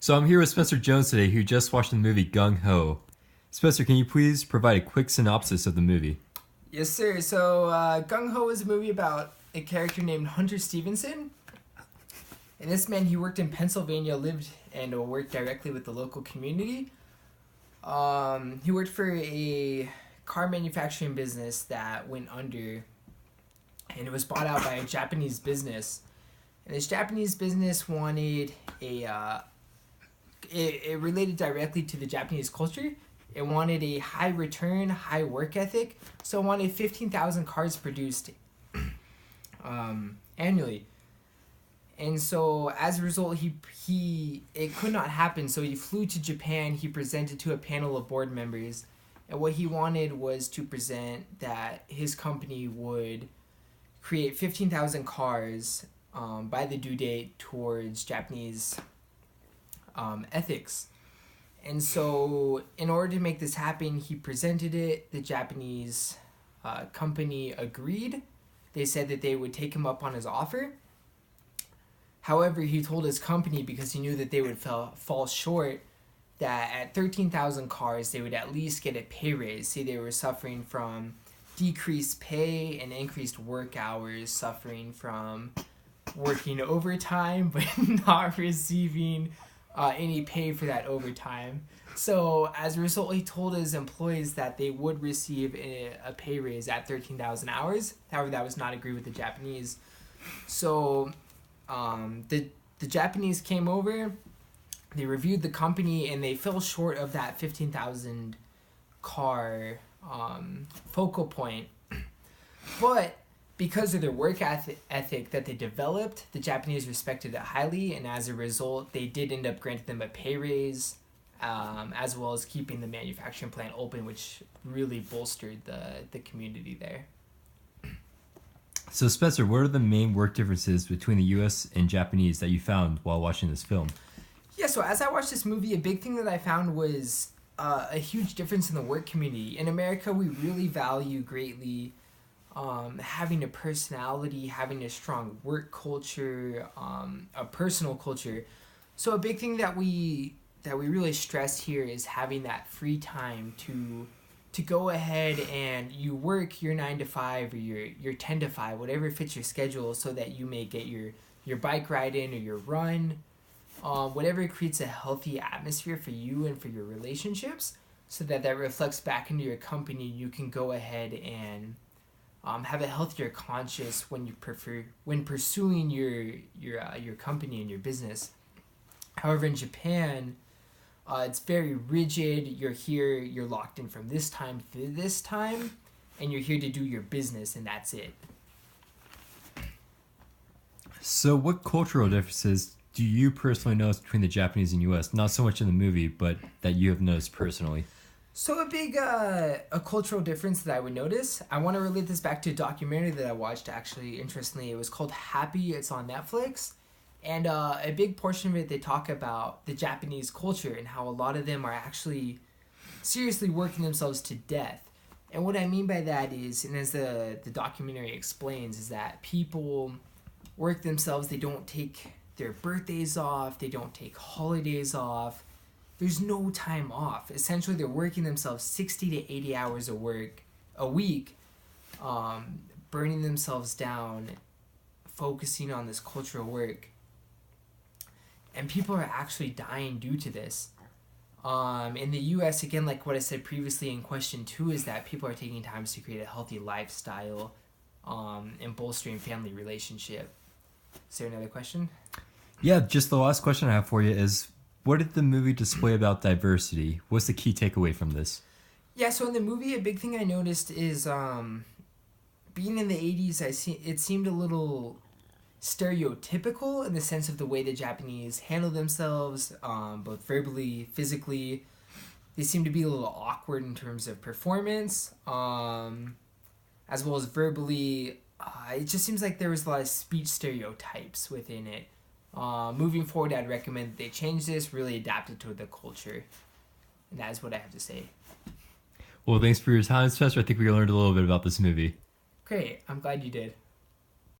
So I'm here with Spencer Jones today, who just watched the movie Gung Ho. Spencer, can you please provide a quick synopsis of the movie? Yes, sir. So, Gung Ho is a movie about a character named Hunter Stevenson. And this man, he worked in Pennsylvania, lived and worked directly with the local community. He worked for a car manufacturing business that went under, and it was bought out by a Japanese business. And this Japanese business wanted it related directly to the Japanese culture. It wanted a high return, high work ethic, so it wanted 15,000 cars produced annually. And so as a result, it could not happen. So he flew to Japan. He presented to a panel of board members, and what he wanted was to present that his company would create 15,000 cars by the due date towards Japanese ethics. And so in order to make this happen, he presented it. The Japanese company agreed. They said that they would take him up on his offer. However, he told his company, because he knew that they would fall short, that at 13,000 cars, they would at least get a pay raise. See, they were suffering from decreased pay and increased work hours, suffering from working overtime, but not receiving any pay for that overtime. So as a result, he told his employees that they would receive a pay raise at 13,000 hours. However, that was not agreed with the Japanese. So the Japanese came over, they reviewed the company, and they fell short of that 15,000 car focal point. But because of their work ethic that they developed, the Japanese respected it highly, and as a result, they did end up granting them a pay raise, as well as keeping the manufacturing plant open, which really bolstered the community there. So Spencer, what are the main work differences between the U.S. and Japanese that you found while watching this film? Yeah, so as I watched this movie, a big thing that I found was a huge difference in the work community. In America, we really value greatly having a personality, having a strong work culture, a personal culture. So a big thing that we really stress here is having that free time to go ahead and you work your 9 to 5 or your 10 to 5, whatever fits your schedule, so that you may get your bike ride in or your run, whatever creates a healthy atmosphere for you and for your relationships, so that reflects back into your company. You can go ahead and have a healthier conscience when pursuing your company and your business. However, in Japan, it's very rigid. You're here, you're locked in from this time to this time, and you're here to do your business, and that's it. So what cultural differences do you personally notice between the Japanese and U.S.? Not so much in the movie, but that you have noticed personally. So a big a cultural difference that I would notice, I want to relate this back to a documentary that I watched, actually, interestingly. It was called Happy. It's on Netflix. And a big portion of it, they talk about the Japanese culture and how a lot of them are actually seriously working themselves to death. And what I mean by that is, and as the documentary explains, is that people work themselves. They don't take their birthdays off. They don't take holidays off. There's no time off. Essentially, they're working themselves 60 to 80 hours of work a week, burning themselves down, focusing on this cultural work. And people are actually dying due to this. In the U.S., again, like what I said previously in question 2, is that people are taking time to create a healthy lifestyle and bolstering family relationship. Is there another question? Yeah, just the last question I have for you is, what did the movie display about diversity? What's the key takeaway from this? Yeah, so in the movie, a big thing I noticed is being in the 80s, it seemed a little stereotypical in the sense of the way the Japanese handle themselves, both verbally, physically. They seem to be a little awkward in terms of performance, as well as verbally. It just seems like there was a lot of speech stereotypes within it. Moving forward, I'd recommend that they change this, really adapt it to the culture. And that is what I have to say. Well, thanks for your time, Spencer. I think we learned a little bit about this movie. Great. I'm glad you did.